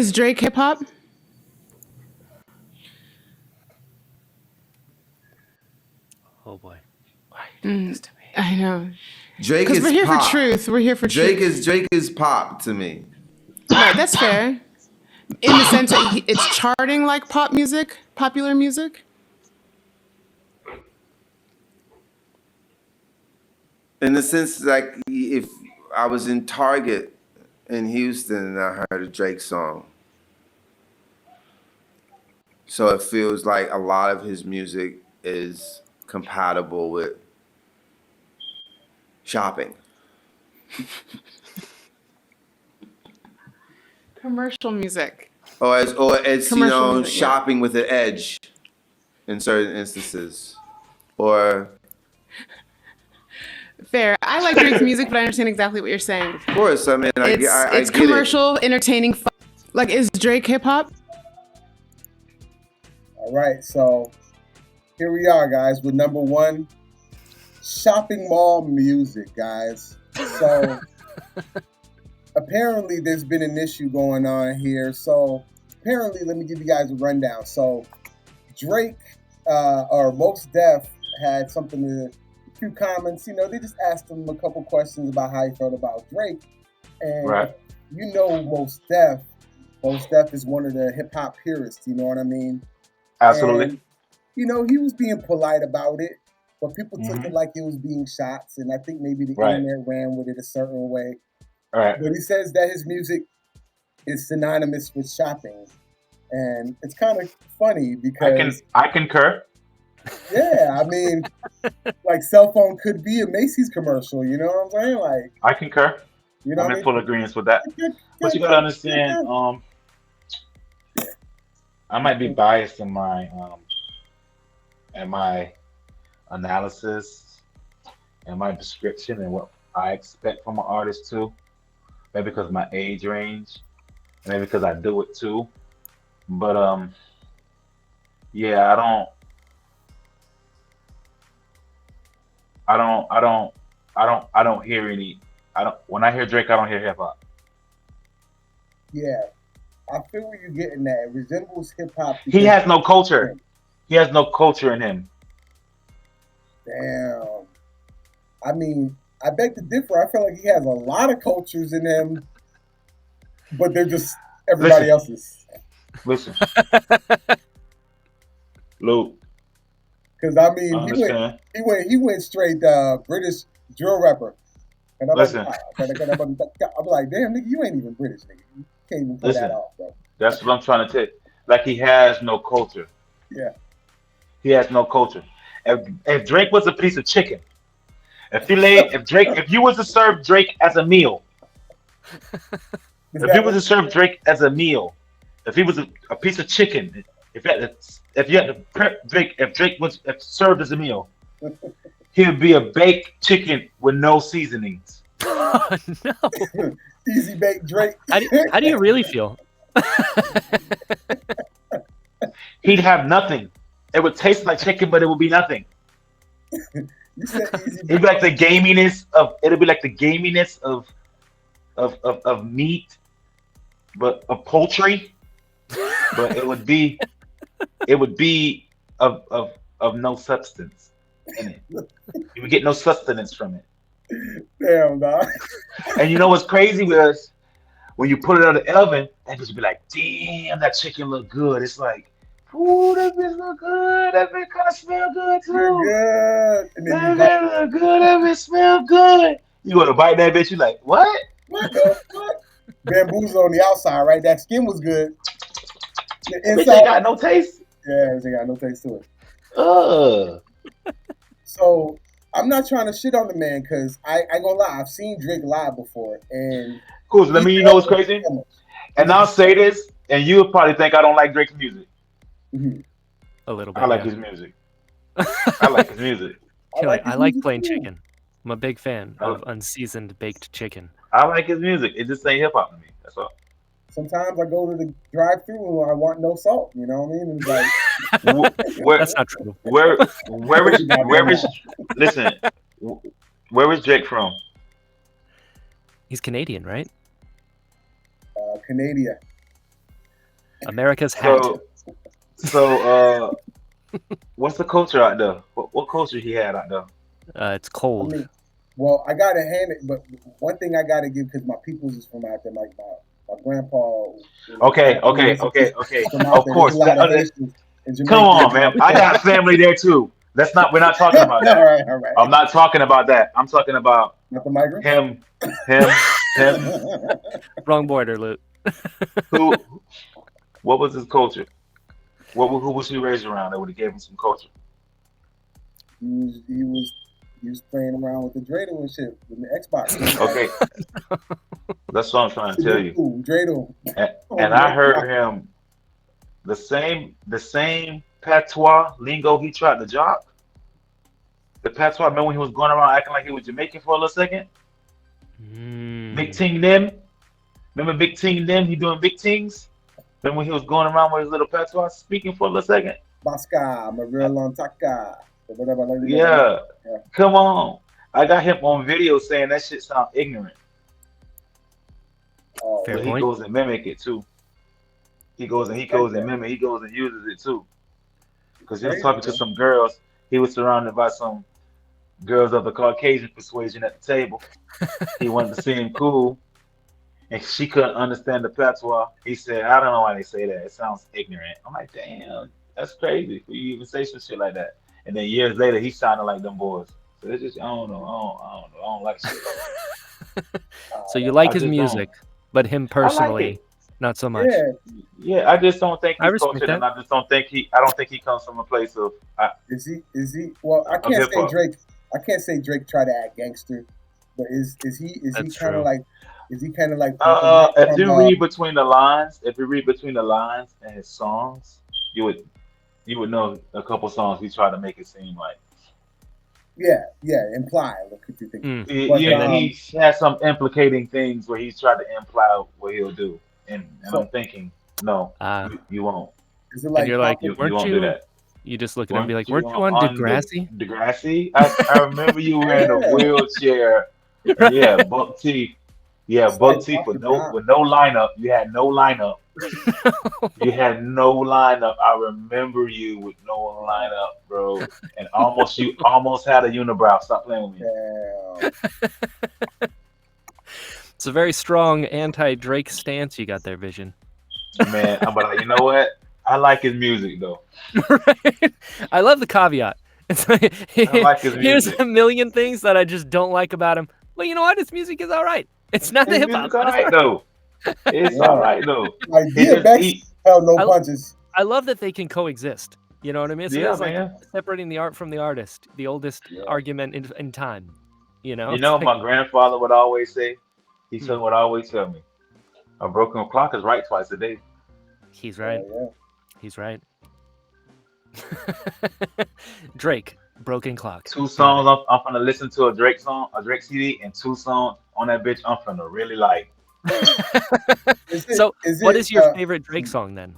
Is Drake hip hop? Oh boy. Why are you doing this to me? I know. Drake Because is we're here pop. for truth. We're here for Drake truth. is pop to me. Right, that's fair. In the sense that it's charting like pop music, popular music. In the sense, like, if I was in Target in Houston and I heard a Drake song, so it feels like a lot of his music is compatible with shopping. Commercial music. Or it's Commercial music, yeah. shopping with an edge in certain instances. Or Fair. I like Drake's music, but I understand exactly what you're saying. of course, I mean, I It's get commercial, entertaining. Like, is Drake hip hop? All right, so here we are, guys, with number one, shopping mall music, guys. So apparently there's been an issue going on here. So apparently, let me give you guys a rundown. So Drake or Most Def had a few comments. They just asked him a couple questions about how he felt about Drake. And Right. Most Def. Most Def is one of the hip hop purists. You know what I mean? Absolutely. And, he was being polite about it, but people took it like it was being shots, and I think maybe the internet ran with it a certain way. All right. But he says that his music is synonymous with shopping, and it's kind of funny because I concur. yeah, I mean, like cell phone could be a Macy's commercial. You know what I'm saying? Like, I concur. you know I'm what I in mean? full agreement with that. But you gotta understand, I might be biased in my analysis and my description and what I expect from an artist too. Maybe because of my age range, maybe because I do it too. But yeah, I don't hear any. When I hear Drake, I don't hear hip hop. Yeah, I feel where you're getting at. It resembles hip hop. He has no culture. He has no culture in him. Damn. I mean, I beg to differ. I feel like he has a lot of cultures in him, but they're just everybody else's. Listen, Luke. Because I mean, understand. he went straight British drill rapper. And I'm Listen. I'm like, damn, nigga, you ain't even British, nigga. You can't even pull that off, bro. That's what I'm trying to tell you. Like he has no culture. Yeah. He has no culture. If Drake was a piece of chicken, if you was to serve Drake as a meal, if you was to serve Drake as a meal, if he was a piece of chicken, if you had to prep Drake, if Drake was served as a meal, he would be a baked chicken with no seasonings. Oh, no. Easy baked Drake. How do you really feel? He'd have nothing. It would taste like chicken, but it would be nothing. You said easy It'd be like the gaminess of meat, but of poultry. But it would be of no substance in it. You would get no sustenance from it. Damn, dog. And you know what's crazy was when you put it on the oven, that bitch would be like, damn, that chicken look good. It's like, ooh, that bitch look good. That bitch kind of smell good too. Good. And then That bitch look good. That bitch smell good. You want to bite that bitch? You like, what? What the fuck? Bamboozle on the outside, right? That skin was good. The Bitch inside ain't got no taste. Yeah, it got no taste to it. Ugh. So I'm not trying to shit on the man because I ain't gonna lie, I've seen Drake live before, and Cool. So let me, you know what's crazy? And I'll say this, and you'll probably think I don't like Drake's music. Mm-hmm. A little bit. I like his music. I like his music. I like plain chicken. I'm a big fan of unseasoned baked chicken. I like his music. It just ain't hip hop to me. That's all. Sometimes I go to the drive-thru and I want no salt. You know what I mean? It's like That's not true. Where is Drake from? He's Canadian, right? Canada. America's hat. So, what's the culture out there? What culture he had out there? It's cold. I mean, well, I gotta hand it, but one thing I gotta give because my peoples is from out there, like my grandpa. Okay. From out Of there. course. There's a lot of Haitians and Jamaicans. Come on, man. I got family there too. We're not talking about that. all right. I'm not talking about that. I'm talking about Not the migrants. him. Wrong border, Loot. Who? What was his culture? Who was he raised around that would have gave him some culture? He was playing around with the Dreidel and shit with the Xbox. Okay, that's what I'm trying to tell you. Dreidel. And I heard him the same patois lingo he tried to drop. The patois, remember when he was going around acting like he was Jamaican for a little second? Big Ting Nim. Remember Big Ting Nim? He doing big things. Remember when he was going around with his little patois speaking for a little second? Baska, Marilon Yeah. Come on. I got him on video saying that shit sound ignorant. Fair But point. he goes and mimic it too. He goes and mimic. He goes and uses it too. Because he was talking to some girls. He was surrounded by some girls of the Caucasian persuasion at the table. He wanted to seem cool, and she couldn't understand the patois. He said, "I don't know why they say that. It sounds ignorant." I'm like, "Damn, that's crazy for you to even say some shit like that." And then years later, he sounded like them boys. So it's just, I don't know. I don't like shit. So you like I his just music, but him personally, not so much. Yeah, I just don't think I he's respect cultured, that. and I just don't think I don't think he comes from a place of. Is he? Well, I can't say hip-hop. Drake. I can't say Drake try to act gangster, but is he That's kind true. of like? Is he kind of like? If you read between the lines, in his songs, you would know a couple songs he tried to make it seem like. Yeah, imply. What could you think? He has some implicating things where he's tried to imply what he'll do, and I'm thinking, no, you won't. Is it And you're like, You weren't won't you? do that. You just look at him and be like, weren't you on Degrassi? Degrassi? I remember you were in a wheelchair. Right. Yeah, buck teeth. Yeah, buck teeth with no lineup. You had no lineup. You had no lineup. I remember you with no lineup, bro. And you almost had a unibrow. Stop playing with me. Damn. It's a very strong anti-Drake stance you got there, Vision. Man, but you know what? I like his music though. Right? I love the caveat. It's like, I like his here's music. a million things that I just don't like about him. But you know what? His music is all right. It's not the His hip hop. music's all right though. It's all right though. Like DMX held no punches. I love that they can coexist. You know what I mean? So Yeah, it's like man. separating the art from the artist, the oldest argument in time. You know? You know, my grandfather would always say, would always tell me, a broken clock is right twice a day. He's right. Yeah. He's right. Drake, Broken Clock. 2 songs I'm gonna listen to a Drake CD, and 2 songs on that bitch I'm gonna really like. What is your favorite Drake song then?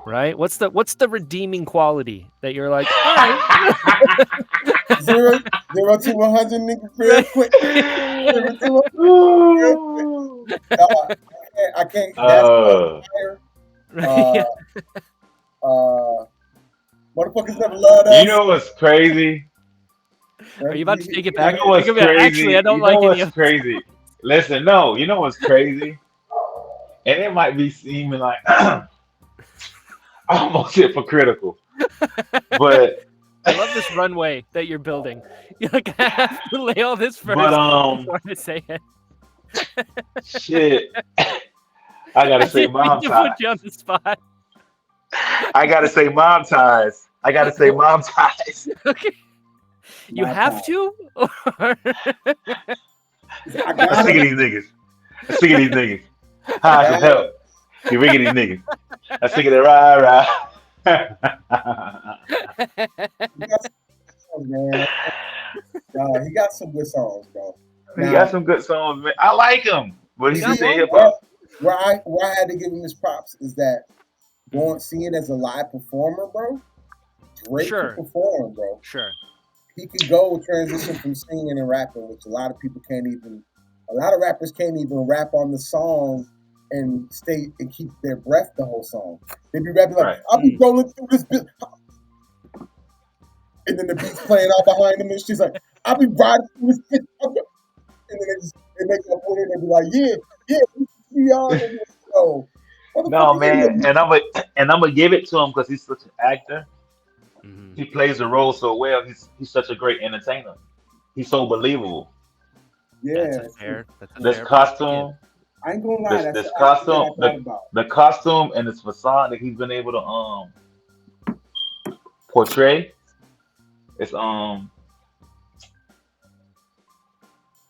Right? What's the redeeming quality that you're like, all right. 0 to 100, nigga, real quick. 0 to 100, real quick. I can't. That's fire. Motherfuckers never loved us. You know what's crazy? Are you about to take it back? You know what's crazy? Actually, I don't like any of crazy. Listen, no, you know what's crazy? And it might be seeming like almost hypocritical. But I love this runway that you're building. You're like, I have to lay all this first before I say it. Shit. I gotta say mom ties. Put you on the spot. I gotta say mom ties. Okay. You have to? I'm sick of these niggas. How I can help? You rigging these niggas. I'm sick of the rah. He got some good songs, bro. He got some good songs, man. I like him. But he's just hip hop. Where I had to give him his props is that seeing as a live performer, bro. Drake can perform, bro. Sure. He could go transition from singing and rapping, which a lot of people can't even. A lot of rappers can't even rap on the song and stay and keep their breath the whole song. They be rapping like, Right. I'll be rolling through this bit. And then the beat's playing out behind them, and she's like, I'll be riding through this bit. And then they make up for it and they be like, yeah, we are. And so, No, man, and I'm gonna give it to him because he's such an actor. Mhm. He plays the role so well. He's such a great entertainer. He's so believable. Yeah, That's a fair This point. costume, I ain't gonna lie. this That's this the actor that I costume, thought about. the costume and this facade that he's been able to portray.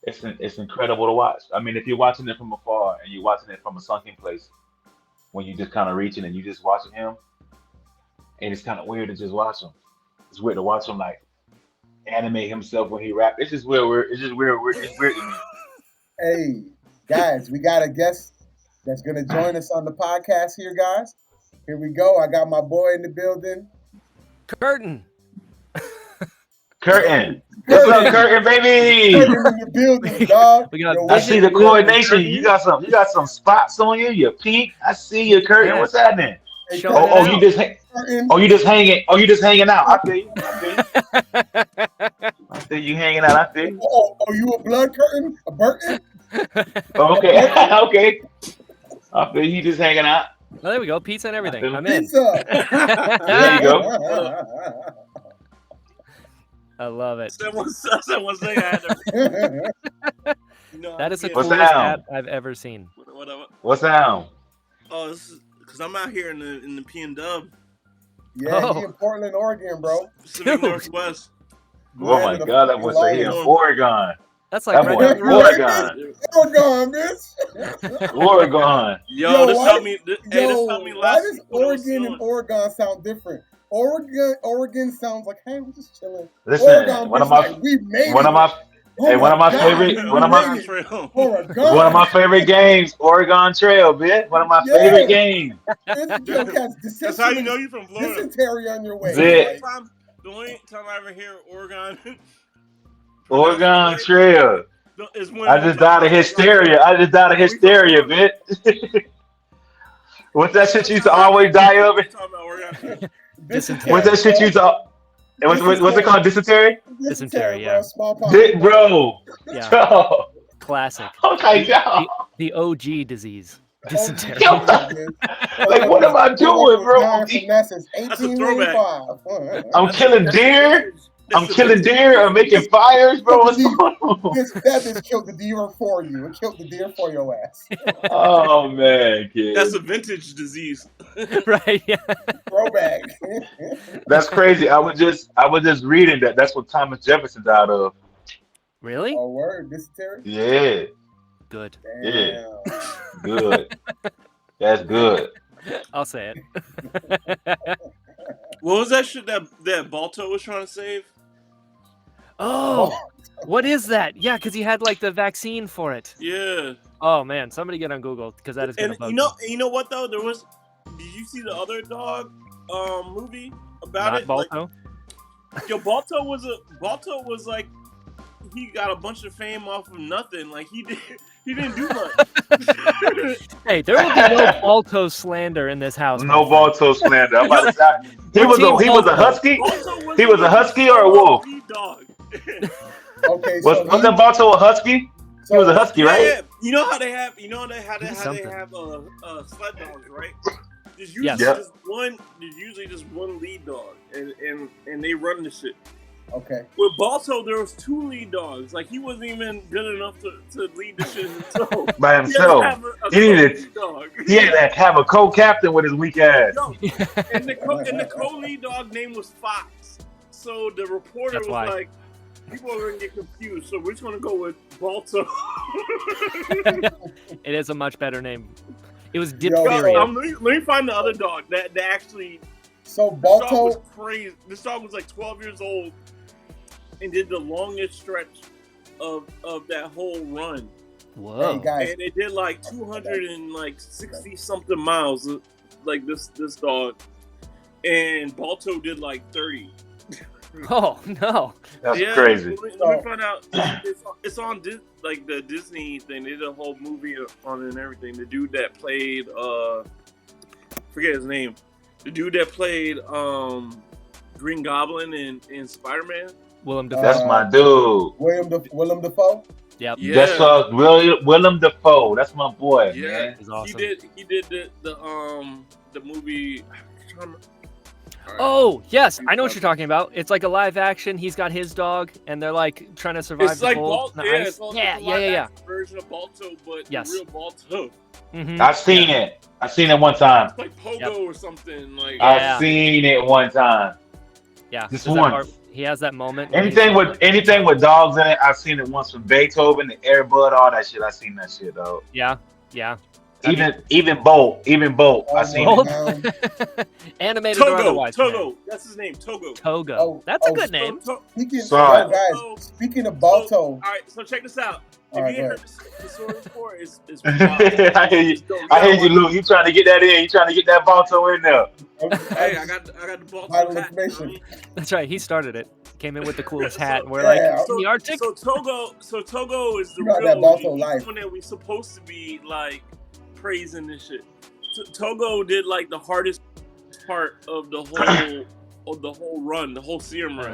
It's it's incredible to watch. I mean, if you're watching it from afar and you're watching it from a sunken place, when you just kind of reaching and you just watching him, and it's kind of weird to just watch him. It's weird to watch him like animate himself when he rap. It's just weird. It's weird to me. Hey, guys, we got a guest that's gonna join us on the podcast here, guys. Here we go. I got my boy in the building. Curtain. Curtain. What's up, Curtain, baby? Curtin in the building, dog. We got Yo, I what's see Vision the good? coordination. You got some spots on you. You're pink. I see you, Curtain. Yeah. What's happening? Hey, Showing Curtin, it Oh, out. you just hanging. Oh, you just hanging out. I feel you. I feel you hanging out. I feel you. Oh, you a blood curtain? A Burton? Oh, okay, okay. I feel you just hanging out. Well, there we go. Pizza and everything. feel I'm in. Pizza. There you go. I love it. Someone say I had to. That is the What's coolest down? hat I've ever seen. What's down? Oh, this is because I'm out here in the P and Dub, Yeah, he in Portland, Oregon, bro. Pacific Dude. Northwest. Oh my God, that boy say he in Oregon. That's like That right boy down in the road. Oregon. Oregon, bitch. Oregon. Yo, this why helped me. This Yo, helped me why last does week when I was Oregon and chilling. Oregon sound different? Oregon sounds like, hey, we're just chilling. Listen, Oregon, one of bitch, my like, we made one it. of my Oh hey, one of my God, favorite we one of my made it. Trail. Oregon. one of my favorite games, Oregon Trail, bitch. One of my Yeah. favorite games. Yo, cats, That's how you know you're from Florida. dysentery on your way. Zit. Like, The only time I ever hear Oregon Oregon Trail. is when I just died of hysteria. I just died of hysteria, bitch. What's that shit you used to always die of? Dysentery. What's that shit you used to? What's it called? Dysentery? Dysentery, bro. yeah. Smallpox. Bro. Yeah. Bro. Classic. Okay, y'all. The OG disease. Dysentery. Yo, like, what am I doing, bro? That's since That's a throwback. 1885. I'm killing deer. I'm killing deer. I'm making fires, bro. What's going on? That bitch killed the deer for you. It killed the deer for your ass. Oh man, kid. That's a vintage disease. Right, yeah. Throwback. That's crazy. I was just reading that. That's what Thomas Jefferson died of. Really? Oh, word. Dysentery? Yeah. Good. Damn. Yeah. Good. That's good. I'll say it. What was that shit that Balto was trying to save? Oh, what is that? Yeah, because he had like the vaccine for it. Yeah. Oh man, somebody get on Google because that is gonna And bug you know what though? Did you see the other dog movie about Not it? Balto. Like, yo, Balto was like he got a bunch of fame off of nothing. Like he didn't do much. Hey, there will be no Balto slander in this house. No my friend. Balto slander. I'm about to say, he was a husky. Balto He was a husky or a wolf? lead dog. Okay, Was that Balto a husky? He was a husky, right? Yeah, you know how they have sled dogs, right? There's usually Yes. Yep. just one lead dog, and they run the shit. Okay. With Balto, there was 2 lead dogs. Like he wasn't even good enough to lead the shit himself. By himself. He had to have a He needed- co-lead dog. He had to have a co-captain with his weak ass. Yo, and the co-lead dog name was Fox. So the reporter That's was why. like, people are going to get confused, so we're just going to go with Balto. It is a much better name. It was Yo, diphtheria. let me find the other dog that actually... So This dog Balto, was crazy. This dog was like 12 years old and did the longest stretch of that whole run. Whoa. hey guys, And it did like 260 something miles, like this dog. And Balto did like 30. Oh no. That's Yeah, crazy. let me find out. It's on like the Disney thing. They did a whole movie on it and everything. The dude that played forget his name. The dude that played Green Goblin in Spider-Man. Willem Dafoe. That's my dude. Willem Dafoe. Yep. Yeah. That's Willem Dafoe. That's my boy, Yeah, man. He's awesome. He did the movie. All right. Oh yes, I know what you're talking about. It's like a live action. He's got his dog, and they're like trying to survive It's the like cold. Balto. Yeah, it's like yeah, a yeah, yeah. live-action version of Balto, but Yes. the real Balto. Mm-hmm. I've seen it. I've seen it one time. It's like Pogo or something. Like Yeah. I've seen it one time. Yeah, Just there's that one. part- he has that moment. where Anything he's- with dogs in it, I've seen it once from Beethoven, the Air Bud, all that shit. I've seen that shit, though. Yeah, yeah. Even Bolt, I've seen Bolt? it. Animated or otherwise. Togo. That's his name. Togo. Togo. Oh, That's a oh, good name. Sorry. Guys, speaking of Balto, All right, so check this out. If All right, you go ain't ahead. heard the story before, it's I hear you. I hear you, Luke. You trying to get that in? You trying to get that Balto in there? Hey, I got the ball. Vital information. That's right. He started it. Came in with the coolest hat, and we're Yeah, like, the Arctic. So Togo is the You got real that Balto he's life. one that we supposed to be like praising this shit. Togo did like the hardest part of the whole run, the whole serum run.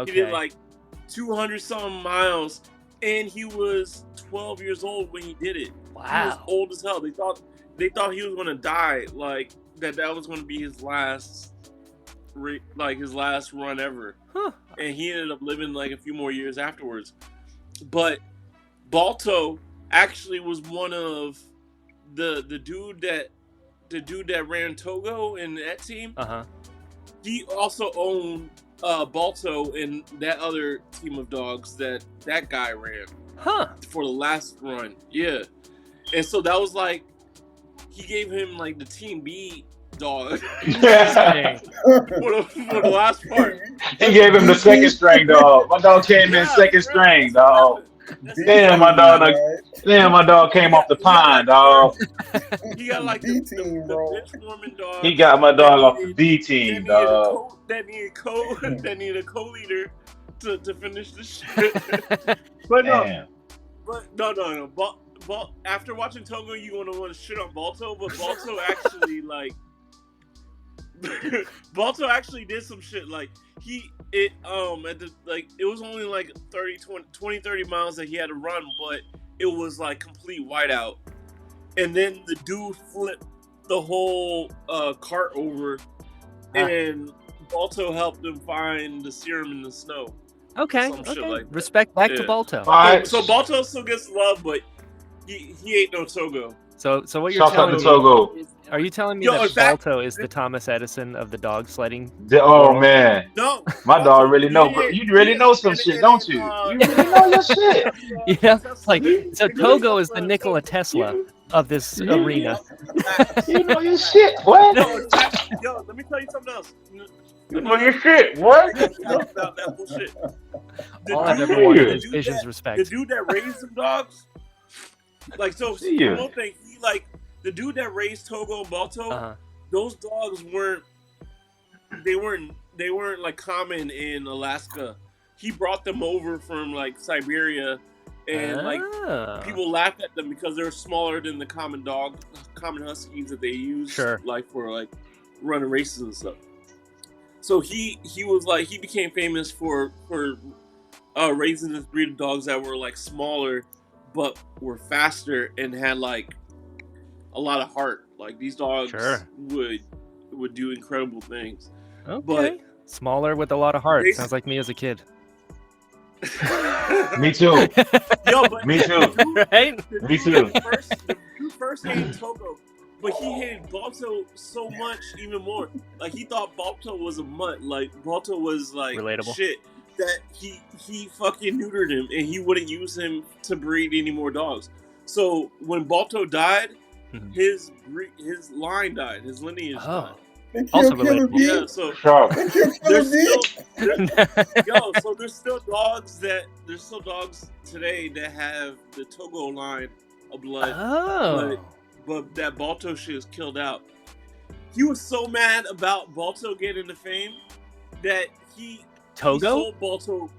Okay. He did like 200 something miles, and he was 12 years old when he did it. He was Wow. old as hell. They thought he was gonna die, like that was gonna be his last run ever. Huh. And he ended up living like a few more years afterwards. But Balto actually was one of the dude that ran Togo in that team. Uh-huh. He also owned Balto and that other team of dogs that guy ran Huh. for the last run. Yeah. And so that was like he gave him like the team B dog Dang. for the last part. He gave him the second string, dog. My dog came in second string, dog. Damn, my dog came off the pine, dog. He got like B the team, bro. bench warming dog. He got my dog off the B team, dog. That needed a co-leader to finish the shit. But Damn. no. After watching Togo, you want to shit on Balto, but Balto actually Balto actually did some shit. Like it was only like 30 miles that he had to run, but it was like complete whiteout. And then the dude flipped the whole cart over, and Balto helped him find the serum in the snow. Okay. Some shit Okay. like that. Respect back to Yeah. Balto. Alright. So Balto still gets love, but he ain't no Togo. So what you're Shout out telling to me? Togo. Are you telling me Yo, that in fact- Balto is the Thomas Edison of the dog sledding? Oh man, No, my dog really know. Yeah, You really know some and- shit, and- don't you? and, You really know your shit. Yeah, like so Togo is the Nikola Tesla of this arena. You know your shit, what? Yo, let me tell you something else. You know your shit, what? About that bullshit. The All I've dude- ever wanted Yeah. is Vision's the respect. dude that raised them dogs, like so. Yeah. One thing, the dude that raised Togo and Balto, Uh-huh. those dogs weren't like common in Alaska. He brought them over from like Siberia, and like Ah. people laughed at them because they're smaller than the common huskies that they use, Sure. like for like running races and stuff. So he was like he became famous for raising this breed of dogs that were like smaller but were faster and had like a lot of heart. Like these dogs Sure. would do incredible things. Okay. But Smaller with a lot of heart. They- Sounds like me as a kid. Me too. Yo, but Me too. Right? Me too. The dude first hated Togo, but he hated Balto so much, even more. Like he thought Balto was a mutt. Like Balto was like Relatable. shit. That he fucking neutered him, and he wouldn't use him to breed any more dogs. So when Balto died, Mhm. his line died. His lineage died. Oh. They Also kill Killer relatable. B. Yeah. So Sure. They kill there's Killer B. still so there's still dogs today that have the Togo line of blood. Oh. But that Balto shit is killed out. He was so mad about Balto getting the fame that he Togo? sold Balto.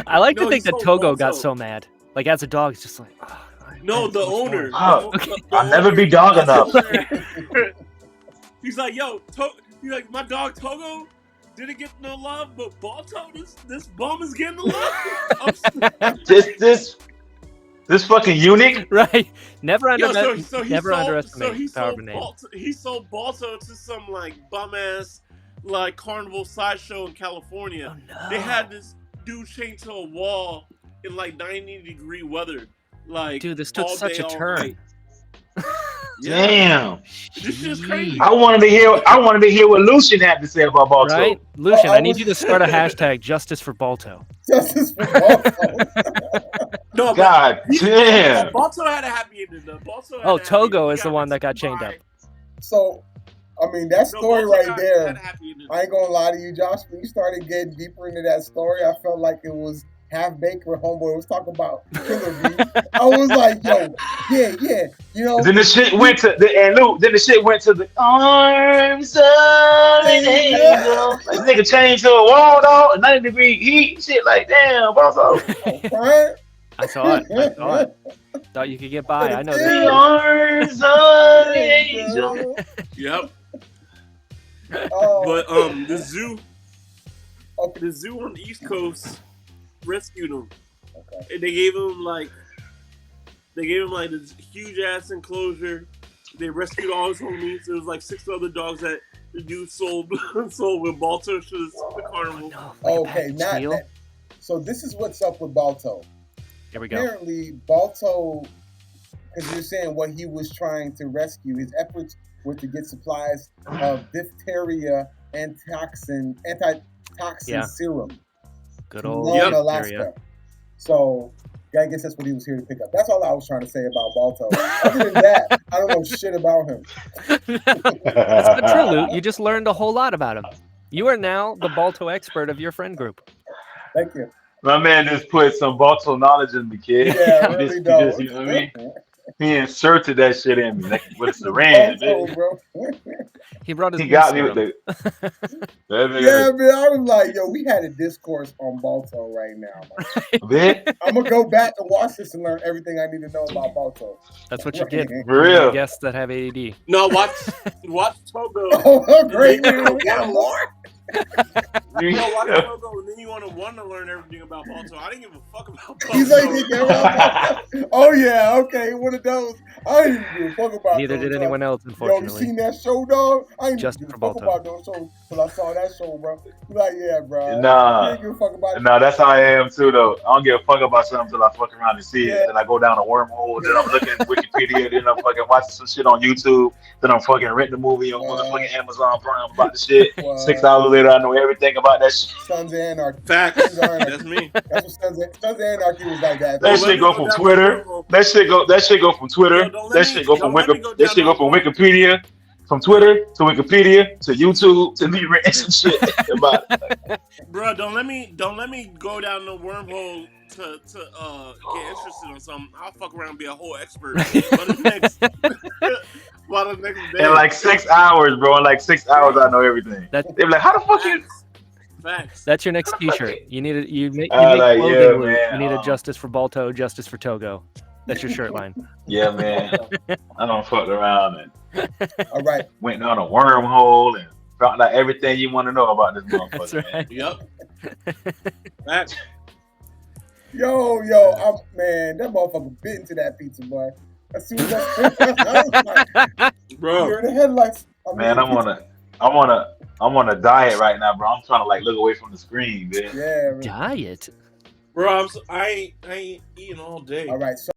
I like No, to think he that sold Togo got Balto. so mad. Like as a dog, it's just like, oh, No, the owner. Oh, The I'll never owner- be dog enough. He's like, yo, he's like, my dog Togo didn't get no love, but Balto, this bum is getting the love. This fucking eunuch. right. Never Yo, underestimate. so he Never sold, underestimate the power of a name. He sold Balto to some like bum ass like carnival sideshow in California. Oh no. They had this dude chained to a wall in like 90-degree weather. Like, Dude, this took all such day, a all turn. night. Damn. This shit's crazy. I wanted to hear what Lucian had to say about Balto. Right, Lucian, I I need was- you to start a hashtag Justice for Balto. Justice for Balto. No, God damn. Balto had a happy ending. Though. Balto had Oh, a happy Togo ending. is the one that got chained up. So, I mean, that No, story Balto right had there. a happy ending. I ain't gonna lie to you, Josh. When you started getting deeper into that story, I felt like it was half baked where homeboy was talking about Killer Bee. I was like, yo, yeah, you know. Then the shit went to the arms of an angel. Like nigga changed to a wall dog, 90-degree heat, shit like damn, Balto. Right? I saw it. Thought you could get by. I know The that. arms of an angel. Yep. Oh, But the zoo on the East Coast rescued him. okay. And they gave him like this huge ass enclosure. They rescued all his homies. There was like 6 other dogs that the dude sold with Balto to the carnival. No, like a Okay, package not deal. that. So this is what's up with Balto. Here we go. Apparently, Balto, because you're saying what he was trying to rescue, his efforts were to get supplies of diphtheria antitoxin Yeah. serum Good to old Long, diphtheria. Alaska. So, yeah, I guess that's what he was here to pick up. That's all I was trying to say about Balto. Other than that, I don't know shit about him. That's not true, Luke. You just learned a whole lot about him. You are now the Balto expert of your friend group. Thank you. My man just put some Balto knowledge in me, kid. Yeah, He really just, dope. you know what I mean? He inserted that shit in me like with a syringe. Balto, Man. bro. He brought his He got me serum. with the. That Yeah, nigga- man, I was like, yo, we had a discourse on Balto right now, man. Man, I'm gonna go back and watch this and learn everything I need to know about Balto. That's what you get. for real. Guests that have ADD. No, watch Togo. Oh, great, man. We got more. No, watch Togo, and then you want to learn everything about Balto. I didn't give a fuck about Balto. He's like, he care about Balto. Oh, yeah, okay, one of those. I didn't even give a fuck about Neither those, did dog. anyone else, Yo, you unfortunately. seen that show, dog? I didn't Just even give for a fuck Balto. about those shows until I saw that show, bro. He's like, yeah, bro. Nah. I didn't give a fuck about it. No, that's how I am too, though. I don't give a fuck about something until I fuck around and see Yeah. it. Then I go down a wormhole. Then I'm looking at Wikipedia. Then I'm fucking watching some shit on YouTube. Then I'm fucking renting a movie on motherfucking Amazon Prime about the shit. Wow. 6 hours later, I know everything about that shit. Sons of Anarchy. Facts. Sons of Anarchy. That's me. That's what Sons of Anarchy was like that. That Let shit me go go from down Twitter. the wormhole. That shit go from Twitter. Yo, don't let That me- shit go from don't let me go That shit down go from that Wikipedia. From Twitter to Wikipedia to YouTube to me renting some shit about it. Bro, don't let me go down the wormhole to get interested in something. I'll fuck around and be a whole expert. By the next day. In like 6 hours, bro. In like 6 hours, I know everything. That, They be like, how the fuck you? Facts. that's your next T-shirt. You need it. You make Like, clothing, yeah, Luke. man, You need a Justice for Balto, Justice for Togo. That's your shirt line. Yeah, man. I don't fuck around and All right. went down a wormhole and found out everything you want to know about this motherfucker. That's Man. right. Yep. Facts. Yo, man, that motherfucker bit into that pizza, boy. As soon as I was like, Bro. you're in the headlights. Man, I'm on a diet right now, bro. I'm trying to like look away from the screen, man. Yeah, man. Diet. Bro, I ain't eating all day. All right. So